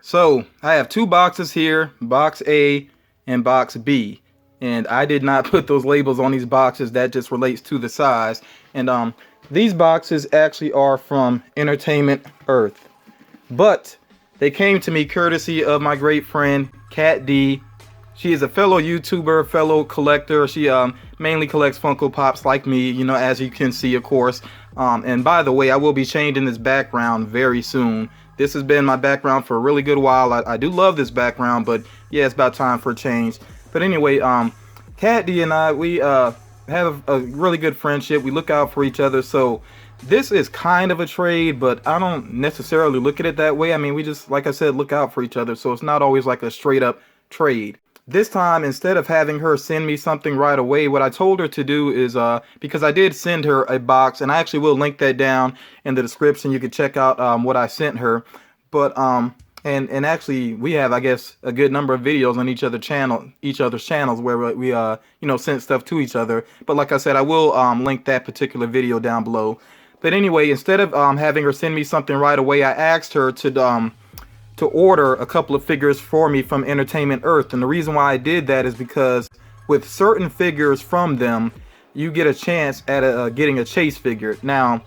So I have two boxes here, box A and box B. And I did not put those labels on these boxes. That just relates to the size. And these boxes actually are from Entertainment Earth. But they came to me courtesy of my great friend, Katt Dee. She is a fellow YouTuber, fellow collector. She mainly collects Funko Pops like me, you know, as you can see, of course. And by the way, I will be changing this background very soon. This has been my background for a really good while. I do love this background, but yeah, it's about time for a change. But anyway, Katt Dee and I, we have a really good friendship. We look out for each other. So this is kind of a trade, but I don't necessarily look at it that way. I mean, we just, like I said, look out for each other. So it's not always like a straight up trade. This time, instead of having her send me something right away, what I told her to do is, because I did send her a box, and I actually will link that down in the description. You can check out what I sent her. But and actually, we have, I guess, a good number of videos on each other's channels where we you know, send stuff to each other. But like I said, I will link that particular video down below. But anyway, instead of having her send me something right away, I asked her to order a couple of figures for me from Entertainment Earth. And the reason why I did that is because with certain figures from them, you get a chance at getting a chase figure. Now,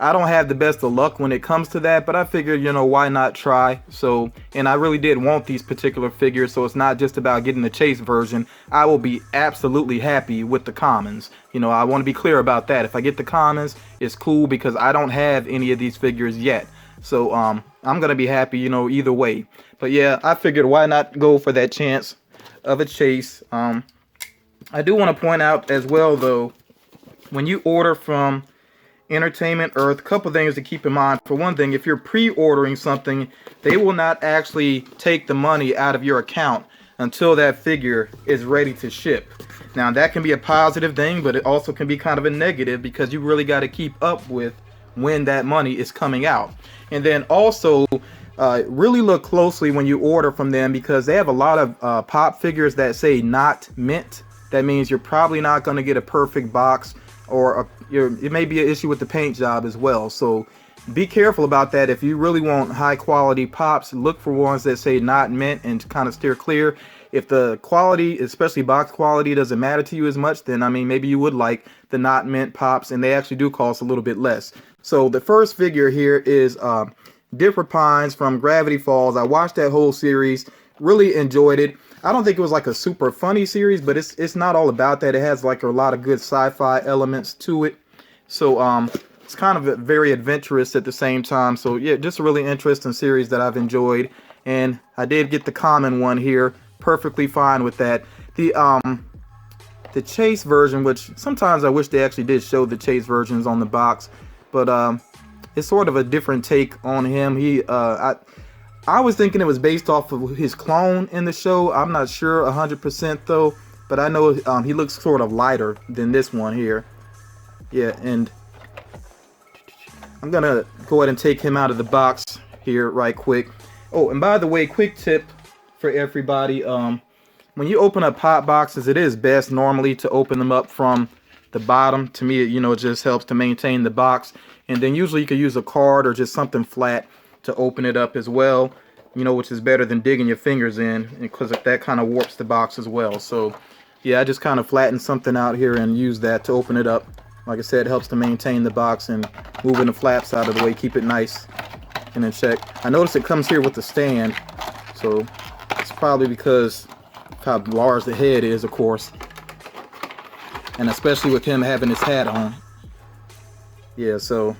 I don't have the best of luck when it comes to that, but I figured, you know, why not try? So, and I really did want these particular figures, so it's not just about getting the chase version. I will be absolutely happy with the commons. You know, I want to be clear about that. If I get the commons, it's cool because I don't have any of these figures yet. So I'm gonna be happy, you know, either way. But yeah, I figured why not go for that chance of a chase. I do want to point out as well, though, when you order from Entertainment Earth, a couple things to keep in mind. For one thing, if you're pre-ordering something, they will not actually take the money out of your account until that figure is ready to ship. Now, that can be a positive thing, but it also can be kind of a negative because you really got to keep up with when that money is coming out. And then also really look closely when you order from them because they have a lot of pop figures that say not mint. That means you're probably not going to get a perfect box, or it may be an issue with the paint job as well. So be careful about that. If you really want high quality pops, look for ones that say not mint and kind of steer clear. If the quality, especially box quality, doesn't matter to you as much, then I mean, maybe you would like the not mint pops, and they actually do cost a little bit less. So the first figure here is Dipper Pines from Gravity Falls. I watched that whole series, really enjoyed it. I don't think it was like a super funny series, but it's not all about that. It has like a lot of good sci-fi elements to it. So it's kind of very adventurous at the same time. So yeah, just a really interesting series that I've enjoyed. And I did get the common one here. Perfectly fine with that. The chase version, which sometimes I wish they actually did show the chase versions on the box, but it's sort of a different take on him. I was thinking it was based off of his clone in the show. I'm not sure 100% though, but I know he looks sort of lighter than this one here. Yeah, and I'm gonna go ahead and take him out of the box here right quick. Oh, and by the way, quick tip for everybody, when you open up pop boxes, it is best normally to open them up from the bottom. To me, you know, it just helps to maintain the box. And then usually you can use a card or just something flat to open it up as well, you know, which is better than digging your fingers in, because that kind of warps the box as well. So yeah, I just kind of flattened something out here and use that to open it up. Like I said, it helps to maintain the box, and moving the flaps out of the way, keep it nice and in check. I noticed it comes here with the stand, so it's probably because of how large the head is, of course, and especially with him having his hat on. Yeah, so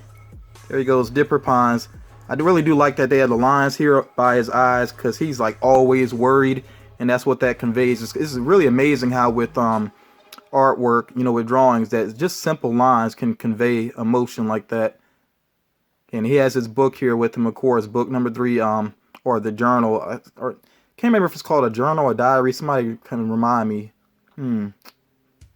there he goes, Dipper Pines. I really do like that they have the lines here by his eyes, because he's like always worried, and that's what that conveys. It's really amazing how with artwork, you know, with drawings, that just simple lines can convey emotion like that. And he has his book here with him, of course, book number 3, or the journal, or can't remember if it's called a journal or diary. Somebody can remind me.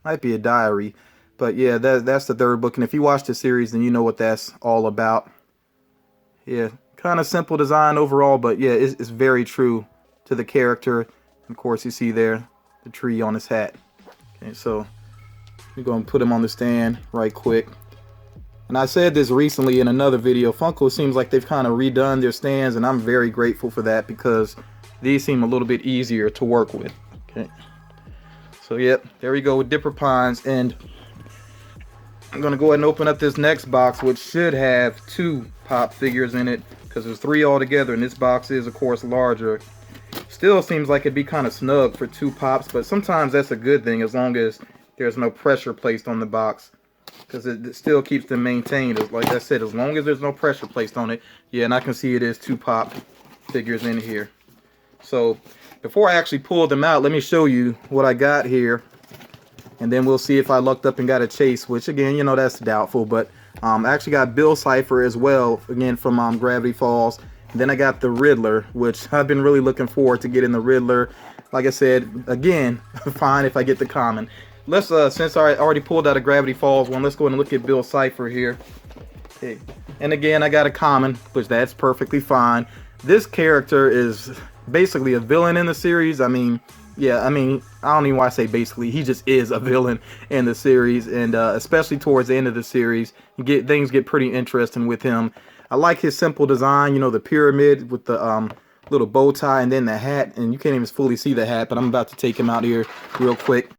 Might be a diary. But yeah, that's the 3rd book. And if you watch the series, then you know what that's all about. Yeah, kind of simple design overall, but yeah, it's very true to the character. And of course, you see there the tree on his hat. Okay, so we're going to put him on the stand right quick. And I said this recently in another video, Funko seems like they've kind of redone their stands, and I'm very grateful for that because these seem a little bit easier to work with. Okay, so yep, there we go with Dipper Pines, and I'm gonna go ahead and open up this next box, which should have 2 pop figures in it because there's 3 altogether, and this box is of course larger. Still seems like it'd be kind of snug for 2 pops, but sometimes that's a good thing as long as there's no pressure placed on the box, because it still keeps them maintained. Like I said, as long as there's no pressure placed on it. Yeah, and I can see it is 2 pop figures in here. So before I actually pull them out, let me show you what I got here, and then we'll see if I lucked up and got a chase, which again, you know, that's doubtful. But I actually got Bill Cipher as well, again from Gravity Falls. And then I got the Riddler, which I've been really looking forward to getting the Riddler. Like I said, again, fine if I get the common. Let's since I already pulled out a Gravity Falls one, let's go ahead and look at Bill Cipher here. Okay. And again, I got a common, which that's perfectly fine. This character is basically a villain in the series. I mean, yeah, I mean, I don't even want to say basically. He just is a villain in the series, and especially towards the end of the series, things get pretty interesting with him. I like his simple design, you know, the pyramid with the little bow tie and then the hat, and you can't even fully see the hat, but I'm about to take him out here real quick.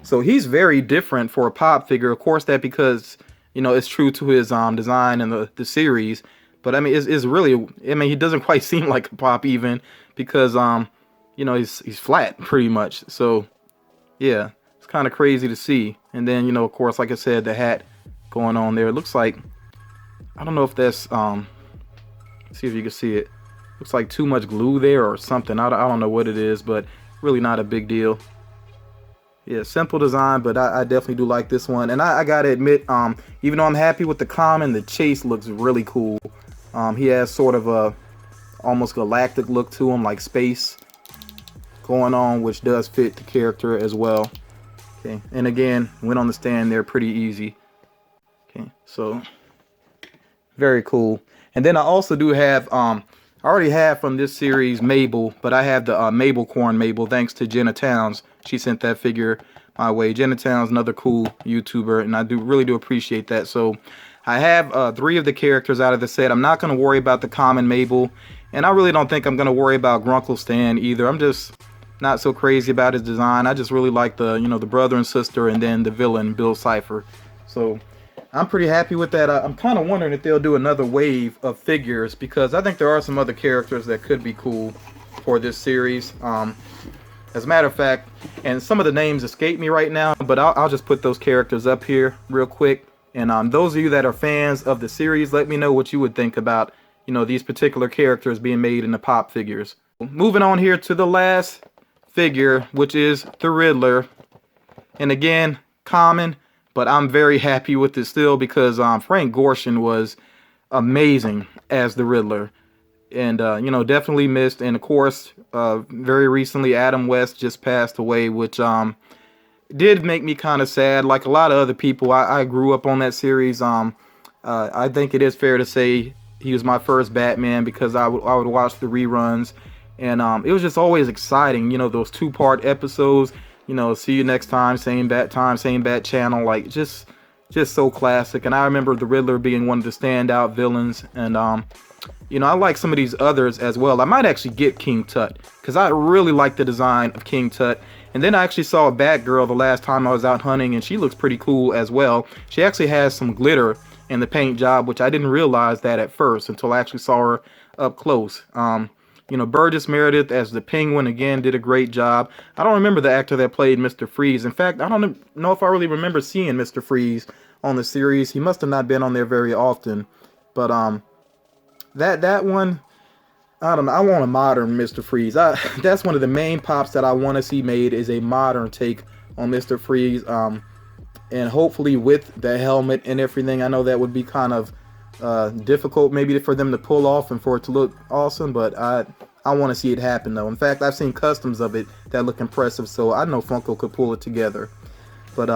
So he's very different for a pop figure. Of course, that because, you know, it's true to his design in the series. But I mean, it's really, I mean, he doesn't quite seem like a pop even because, you know, he's flat pretty much. So yeah, it's kind of crazy to see. And then, you know, of course, like I said, the hat going on there. It looks like, I don't know if that's, let's see if you can see it. Looks like too much glue there or something. I don't know what it is, but really not a big deal. Yeah, simple design, but I definitely do like this one. And I gotta admit, even though I'm happy with the common, the chase looks really cool. He has sort of a almost galactic look to him, like space going on, which does fit the character as well. Okay, and again, went on the stand there pretty easy. Okay, so very cool. And then I also do have, I already have from this series Mabel, but I have the Mabel Corn Mabel, thanks to Jenna Towns. She sent that figure my way. Jenna Towns, another cool YouTuber, and I really do appreciate that. So I have 3 of the characters out of the set. I'm not going to worry about the common Mabel, and I really don't think I'm going to worry about Grunkle Stan either. I'm just not so crazy about his design. I just really like the, you know, the brother and sister, and then the villain, Bill Cipher. So I'm pretty happy with that. I'm kind of wondering if they'll do another wave of figures, because I think there are some other characters that could be cool for this series. As a matter of fact, and some of the names escape me right now, but I'll just put those characters up here real quick. And those of you that are fans of the series, let me know what you would think about, you know, these particular characters being made into pop figures. Moving on here to the last figure, which is the Riddler. And again, common, but I'm very happy with this still because Frank Gorshin was amazing as the Riddler. And, you know, definitely missed. And, of course, very recently, Adam West just passed away, which did make me kind of sad. Like a lot of other people, I grew up on that series. I think it is fair to say he was my first Batman because I would watch the reruns. And it was just always exciting, you know, those 2-part episodes. You know, see you next time, same bat time, same bat channel. Like, just so classic. And I remember the Riddler being one of the standout villains. And, you know, I like some of these others as well. I might actually get King Tut because I really like the design of King Tut. And then I actually saw a Batgirl the last time I was out hunting, and she looks pretty cool as well. She actually has some glitter in the paint job, which I didn't realize that at first until I actually saw her up close. You know, Burgess Meredith as the Penguin, again, did a great job. I don't remember the actor that played Mr. Freeze. In fact, I don't know if I really remember seeing Mr. Freeze on the series. He must have not been on there very often. But that one, I don't know. I want a modern Mr. Freeze. That's one of the main pops that I want to see made, is a modern take on Mr. Freeze. And hopefully with the helmet and everything. I know that would be kind of difficult maybe for them to pull off and for it to look awesome, but I want to see it happen though. In fact, I've seen customs of it that look impressive, so I know Funko could pull it together. But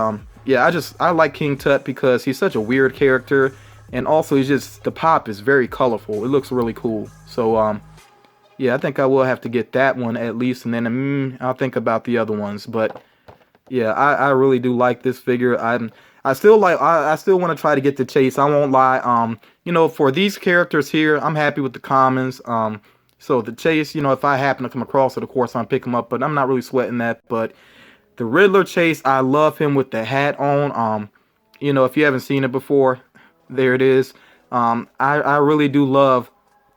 yeah, I like King Tut because he's such a weird character, and also he's just, the pop is very colorful. It looks really cool. So yeah, I think I will have to get that one at least, and then I'll think about the other ones. But yeah, I really do like this figure. I I still want to try to get the chase. I won't lie. You know, for these characters here, I'm happy with the commons. So the chase, you know, if I happen to come across it, of course, I'll pick them up, but I'm not really sweating that. But the Riddler chase, I love him with the hat on. You know, if you haven't seen it before, there it is. I really do love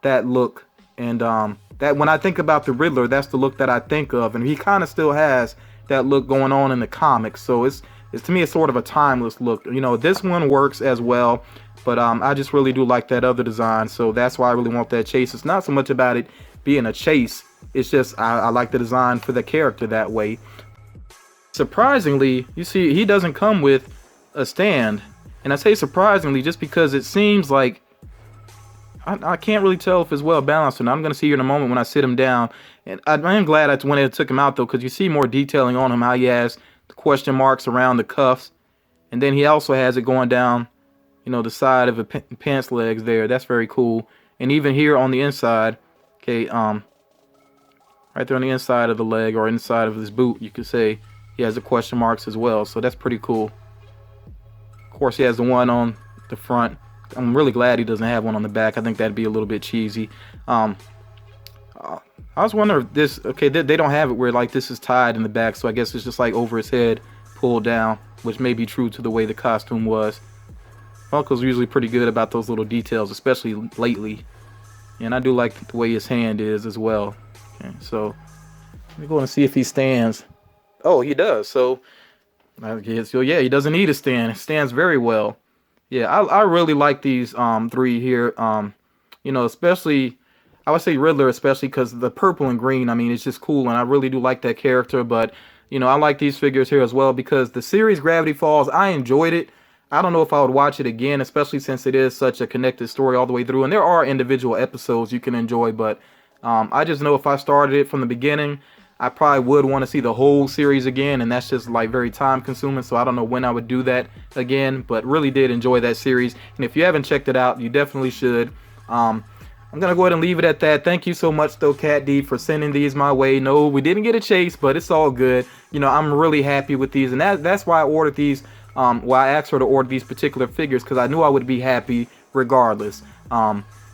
that look. And that when I think about the Riddler, that's the look that I think of. And he kind of still has that look going on in the comics. So it's to me, it's sort of a timeless look. You know, this one works as well. But I just really do like that other design. So that's why I really want that chase. It's not so much about it being a chase. It's just I like the design for the character that way. Surprisingly, you see, he doesn't come with a stand. And I say surprisingly just because it seems like I can't really tell if it's well balanced or not. I'm going to see here in a moment when I sit him down. And I am glad I went and took him out, though, because you see more detailing on him, how he has the question marks around the cuffs. And then he also has it going down, you know, the side of the pants legs there. That's very cool. And even here on the inside, okay, right there on the inside of the leg or inside of his boot, you could say he has the question marks as well. So that's pretty cool. Of course, he has the one on the front. I'm really glad he doesn't have one on the back. I think that'd be a little bit cheesy. I was wondering if this, okay, they don't have it where like this is tied in the back, so I guess it's just like over his head, pulled down, which may be true to the way the costume was. Funko's usually pretty good about those little details, especially lately. And I do like the way his hand is as well. Okay, so let me go and see if he stands. Oh, he does. So I guess, so yeah, he doesn't need a stand. It stands very well. Yeah, I really like these three here. You know, especially I would say Riddler, especially because the purple and green. I mean, it's just cool, and I really do like that character. But you know, I like these figures here as well because the series Gravity Falls, I enjoyed it. I don't know if I would watch it again, especially since it is such a connected story all the way through. And there are individual episodes you can enjoy, but I just know if I started it from the beginning, I probably would want to see the whole series again, and that's just like very time consuming, so I don't know when I would do that again, but really did enjoy that series. And if you haven't checked it out, you definitely should. I'm gonna go ahead and leave it at that. Thank you so much though, Katt Dee, for sending these my way. No, we didn't get a chase, but it's all good. You know, I'm really happy with these, and that's why I ordered these. Why I asked her to order these particular figures, because I knew I would be happy regardless.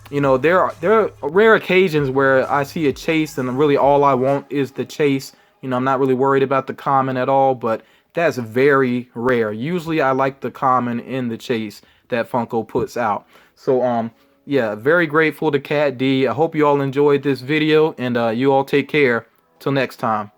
You know, there are rare occasions where I see a chase and really all I want is the chase. You know, I'm not really worried about the common at all, but that's very rare. Usually I like the common in the chase that Funko puts out. So yeah, very grateful to Katt Dee. I hope you all enjoyed this video, and you all take care till next time.